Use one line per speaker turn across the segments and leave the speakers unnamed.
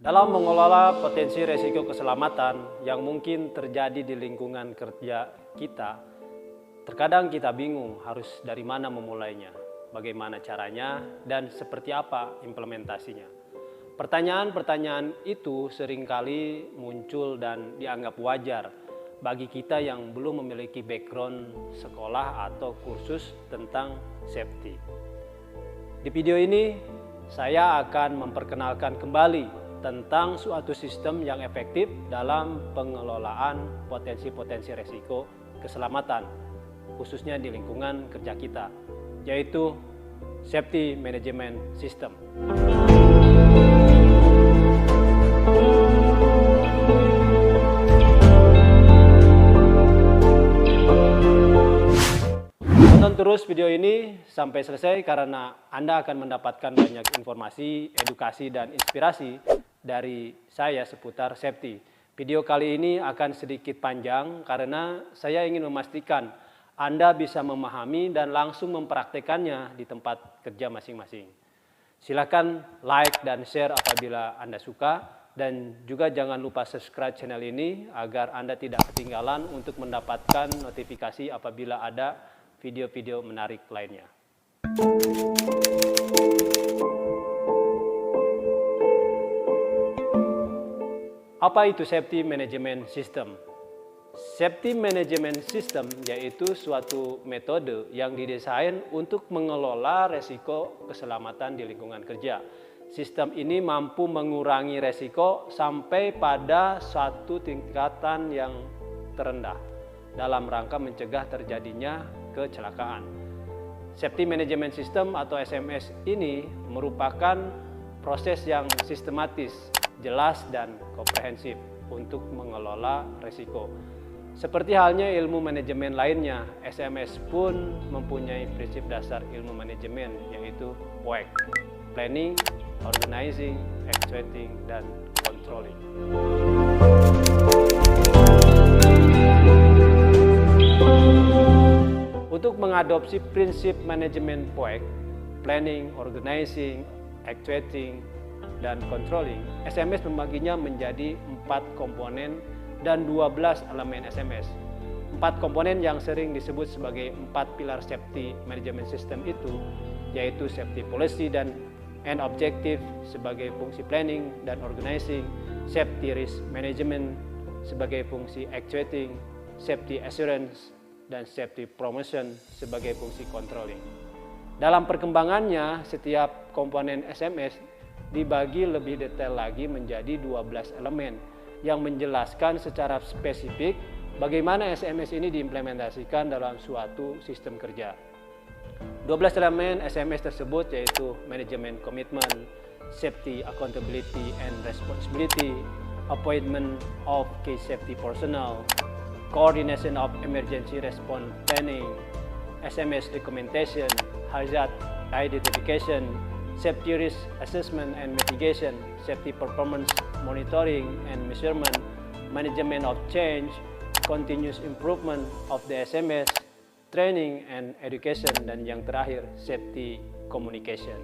Dalam mengelola potensi resiko keselamatan yang mungkin terjadi di lingkungan kerja kita, terkadang kita bingung harus dari mana memulainya, bagaimana caranya, dan seperti apa implementasinya. Pertanyaan-pertanyaan itu seringkali muncul dan dianggap wajar bagi kita yang belum memiliki background sekolah atau kursus tentang safety. Di video ini, saya akan memperkenalkan kembali tentang suatu sistem yang efektif dalam pengelolaan potensi-potensi resiko keselamatan, khususnya di lingkungan kerja kita, yaitu Safety Management System. Tonton terus video ini sampai selesai karena Anda akan mendapatkan banyak informasi, edukasi, dan inspirasi dari saya seputar safety. Video kali ini akan sedikit panjang karena saya ingin memastikan Anda bisa memahami dan langsung mempraktekannya di tempat kerja masing-masing. Silakan like dan share apabila Anda suka, dan juga jangan lupa subscribe channel ini agar Anda tidak ketinggalan untuk mendapatkan notifikasi apabila ada video-video menarik lainnya. Apa itu Safety Management System? Safety Management System yaitu suatu metode yang didesain untuk mengelola resiko keselamatan di lingkungan kerja. Sistem ini mampu mengurangi resiko sampai pada suatu tingkatan yang terendah dalam rangka mencegah terjadinya kecelakaan. Safety Management System atau SMS ini merupakan proses yang sistematis, jelas, dan komprehensif untuk mengelola resiko. Seperti halnya ilmu manajemen lainnya, SMS pun mempunyai prinsip dasar ilmu manajemen, yaitu POEC: Planning, Organizing, Executing, dan Controlling. Untuk mengadopsi prinsip manajemen POEC, Planning, Organizing, Executing, dan Controlling, SMS membaginya menjadi 4 komponen dan 12 elemen SMS. 4 komponen yang sering disebut sebagai 4 pilar Safety Management System itu, yaitu Safety Policy dan Objective sebagai fungsi Planning dan Organizing, Safety Risk Management sebagai fungsi Executing, Safety Assurance, dan Safety Promotion sebagai fungsi Controlling. Dalam perkembangannya, setiap komponen SMS dibagi lebih detail lagi menjadi 12 elemen yang menjelaskan secara spesifik bagaimana SMS ini diimplementasikan dalam suatu sistem kerja. 12 elemen SMS tersebut yaitu Management Commitment, Safety Accountability and Responsibility, Appointment of Key Safety Personnel, Coordination of Emergency Response Planning, SMS Documentation, Hazard Identification, Safety Risk Assessment and Mitigation, Safety Performance Monitoring and Measurement, Management of Change, Continuous Improvement of the SMS, Training and Education, dan yang terakhir Safety Communication.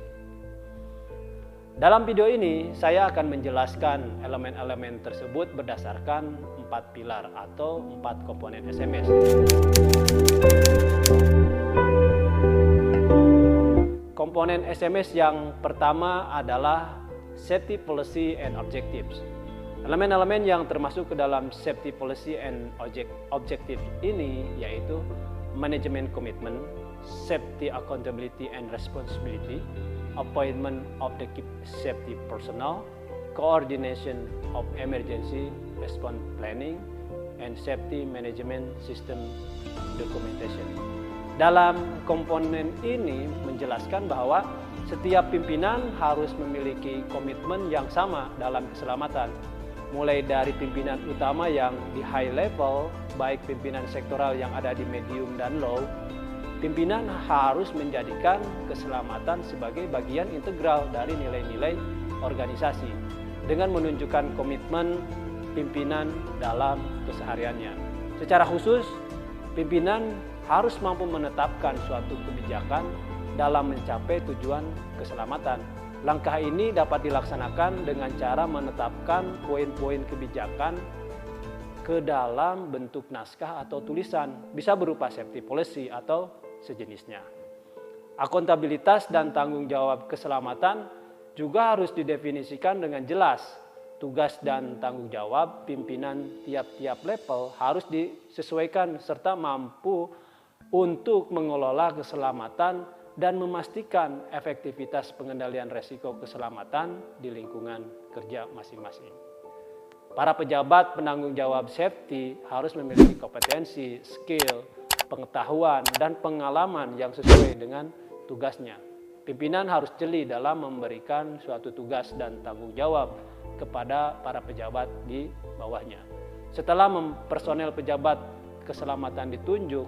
Dalam video ini saya akan menjelaskan elemen-elemen tersebut berdasarkan 4 pilar atau 4 komponen SMS. Komponen SMS yang pertama adalah Safety Policy and Objectives. Elemen-elemen yang termasuk ke dalam Safety Policy and Objectives ini yaitu Management Commitment, Safety Accountability and Responsibility, Appointment of the Key Safety Personnel, Coordination of Emergency Response Planning, and Safety Management System Documentation. Dalam komponen ini menjelaskan bahwa setiap pimpinan harus memiliki komitmen yang sama dalam keselamatan, mulai dari pimpinan utama yang di high level, baik pimpinan sektoral yang ada di medium dan low. Pimpinan harus menjadikan keselamatan sebagai bagian integral dari nilai-nilai organisasi dengan menunjukkan komitmen pimpinan dalam kesehariannya. Secara khusus, pimpinan harus mampu menetapkan suatu kebijakan dalam mencapai tujuan keselamatan Langkah ini dapat dilaksanakan dengan cara menetapkan poin-poin kebijakan ke dalam bentuk naskah atau tulisan, bisa berupa safety policy atau sejenisnya. Akuntabilitas dan tanggung jawab keselamatan juga harus didefinisikan dengan jelas. Tugas dan tanggung jawab pimpinan tiap-tiap level harus disesuaikan serta mampu untuk mengelola keselamatan dan memastikan efektivitas pengendalian risiko keselamatan di lingkungan kerja masing-masing. Para pejabat penanggung jawab safety harus memiliki kompetensi, skill, pengetahuan, dan pengalaman yang sesuai dengan tugasnya. Pimpinan harus jeli dalam memberikan suatu tugas dan tanggung jawab kepada para pejabat di bawahnya. Setelah personel pejabat keselamatan ditunjuk,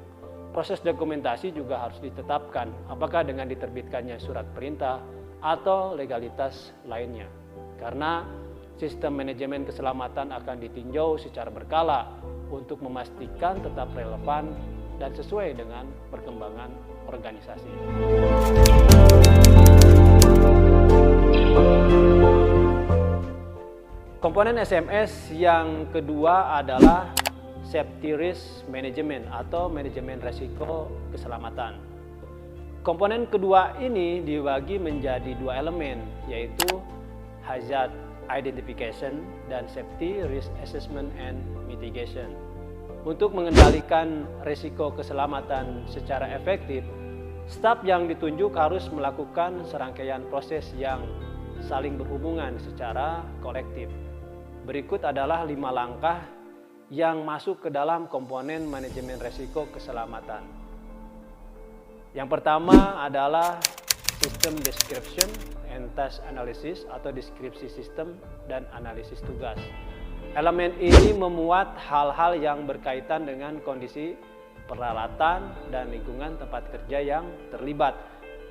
proses dokumentasi juga harus ditetapkan, apakah dengan diterbitkannya surat perintah atau legalitas lainnya. Karena sistem manajemen keselamatan akan ditinjau secara berkala untuk memastikan tetap relevan dan sesuai dengan perkembangan organisasi. Komponen SMS yang kedua adalah Safety Risk Management atau manajemen risiko keselamatan. Komponen kedua ini dibagi menjadi dua elemen, yaitu Hazard Identification dan Safety Risk Assessment and Mitigation. Untuk mengendalikan risiko keselamatan secara efektif, staf yang ditunjuk harus melakukan serangkaian proses yang saling berhubungan secara kolektif. Berikut adalah 5 langkah yang masuk ke dalam komponen manajemen risiko keselamatan. Yang pertama adalah System Description and Task Analysis atau deskripsi sistem dan analisis tugas. Elemen ini memuat hal-hal yang berkaitan dengan kondisi peralatan dan lingkungan tempat kerja yang terlibat.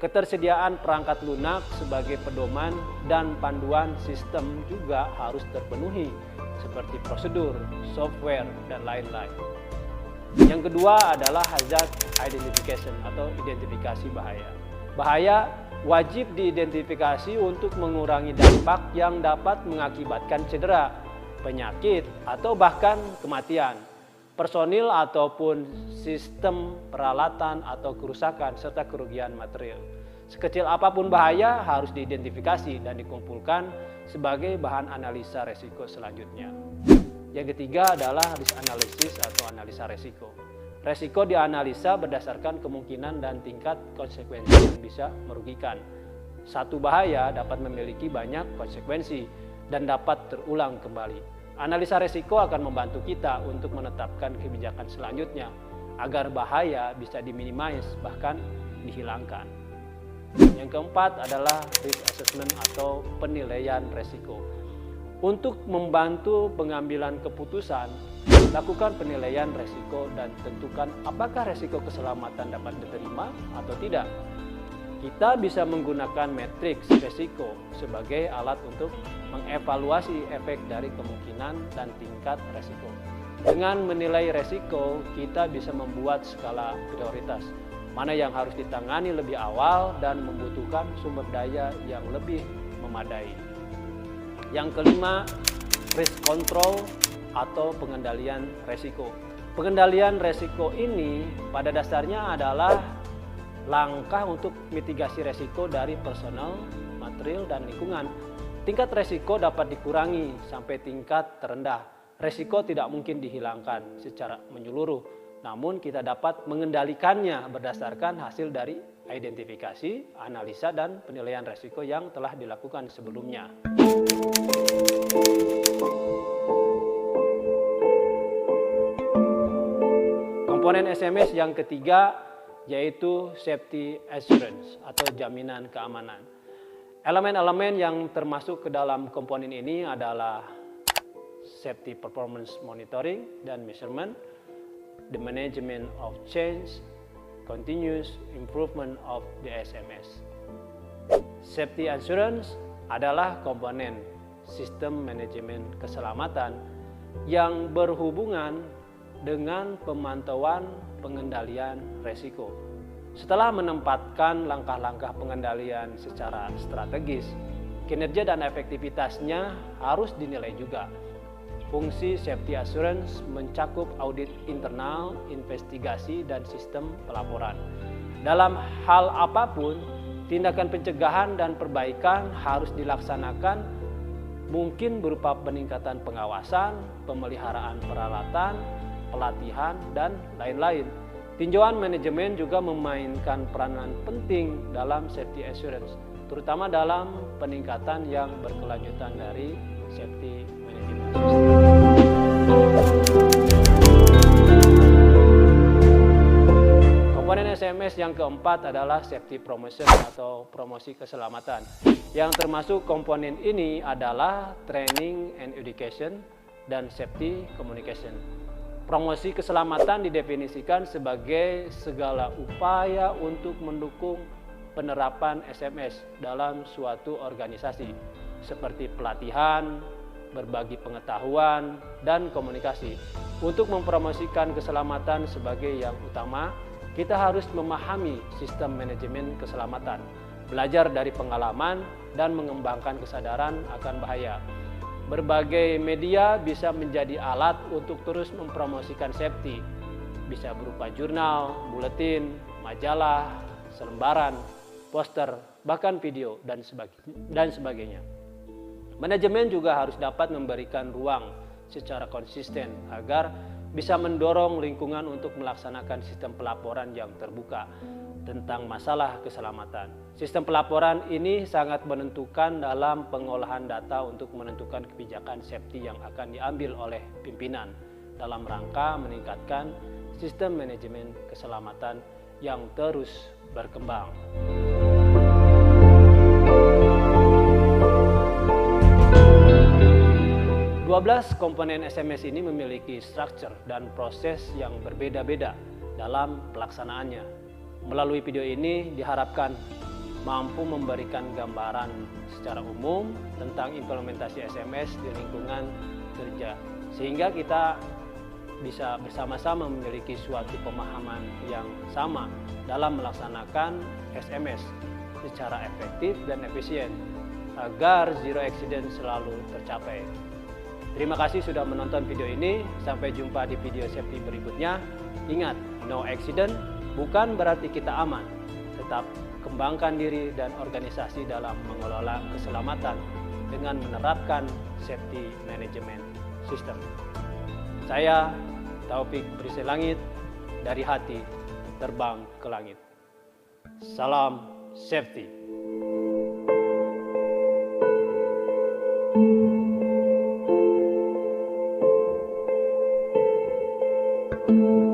Ketersediaan perangkat lunak sebagai pedoman dan panduan sistem juga harus terpenuhi, seperti prosedur, software, dan lain-lain. Yang kedua adalah Hazard Identification atau identifikasi bahaya. Bahaya wajib diidentifikasi untuk mengurangi dampak yang dapat mengakibatkan cedera, penyakit, atau bahkan kematian personil ataupun sistem peralatan atau kerusakan serta kerugian material. Sekecil apapun bahaya harus diidentifikasi dan dikumpulkan sebagai bahan analisa risiko selanjutnya. Yang ketiga adalah risk analysis atau analisa risiko. Risiko dianalisa berdasarkan kemungkinan dan tingkat konsekuensi yang bisa merugikan. Satu bahaya dapat memiliki banyak konsekuensi dan dapat terulang kembali. Analisa risiko akan membantu kita untuk menetapkan kebijakan selanjutnya agar bahaya bisa diminimais bahkan dihilangkan. Yang keempat adalah risk assessment atau penilaian risiko. Untuk membantu pengambilan keputusan, lakukan penilaian risiko dan tentukan apakah risiko keselamatan dapat diterima atau tidak. Kita bisa menggunakan matriks risiko sebagai alat untuk mengevaluasi efek dari kemungkinan dan tingkat risiko. Dengan menilai risiko, kita bisa membuat skala prioritas, mana yang harus ditangani lebih awal dan membutuhkan sumber daya yang lebih memadai. Yang kelima, risk control atau pengendalian risiko. Pengendalian risiko ini pada dasarnya adalah langkah untuk mitigasi risiko dari personal, material, dan lingkungan. Tingkat risiko dapat dikurangi sampai tingkat terendah. Risiko tidak mungkin dihilangkan secara menyeluruh, namun kita dapat mengendalikannya berdasarkan hasil dari identifikasi, analisa, dan penilaian risiko yang telah dilakukan sebelumnya. Komponen SMS yang ketiga yaitu Safety Assurance atau jaminan keamanan. Elemen-elemen yang termasuk ke dalam komponen ini adalah Safety Performance Monitoring dan Measurement, the Management of Change, Continuous Improvement of the SMS. Safety Assurance adalah komponen sistem manajemen keselamatan yang berhubungan dengan pemantauan pengendalian risiko. Setelah menempatkan langkah-langkah pengendalian secara strategis, kinerja dan efektivitasnya harus dinilai juga. Fungsi safety assurance mencakup audit internal, investigasi, dan sistem pelaporan. Dalam hal apapun, tindakan pencegahan dan perbaikan harus dilaksanakan, mungkin berupa peningkatan pengawasan, pemeliharaan peralatan, pelatihan, dan lain-lain. Tinjauan manajemen juga memainkan peranan penting dalam safety assurance, terutama dalam peningkatan yang berkelanjutan dari safety management system. Komponen SMS yang keempat adalah safety promotion atau promosi keselamatan. Yang termasuk komponen ini adalah training and education dan safety communication. Promosi keselamatan didefinisikan sebagai segala upaya untuk mendukung penerapan SMS dalam suatu organisasi, seperti pelatihan, berbagi pengetahuan, dan komunikasi. Untuk mempromosikan keselamatan sebagai yang utama, kita harus memahami sistem manajemen keselamatan, belajar dari pengalaman, dan mengembangkan kesadaran akan bahaya. Berbagai media bisa menjadi alat untuk terus mempromosikan safety. Bisa berupa jurnal, buletin, majalah, selembaran, poster, bahkan video, dan sebagainya. Manajemen juga harus dapat memberikan ruang secara konsisten agar bisa mendorong lingkungan untuk melaksanakan sistem pelaporan yang terbuka tentang masalah keselamatan. Sistem pelaporan ini sangat menentukan dalam pengolahan data untuk menentukan kebijakan safety yang akan diambil oleh pimpinan dalam rangka meningkatkan sistem manajemen keselamatan yang terus berkembang. Belas komponen SMS ini memiliki struktur dan proses yang berbeda-beda dalam pelaksanaannya. Melalui video ini diharapkan mampu memberikan gambaran secara umum tentang implementasi SMS di lingkungan kerja, sehingga kita bisa bersama-sama memiliki suatu pemahaman yang sama dalam melaksanakan SMS secara efektif dan efisien agar zero accident selalu tercapai. Terima kasih sudah menonton video ini. Sampai jumpa di video safety berikutnya. Ingat, no accident bukan berarti kita aman. Tetap kembangkan diri dan organisasi dalam mengelola keselamatan dengan menerapkan safety management system. Saya Taufik Beriselangit, dari hati terbang ke langit. Salam safety. Thank you.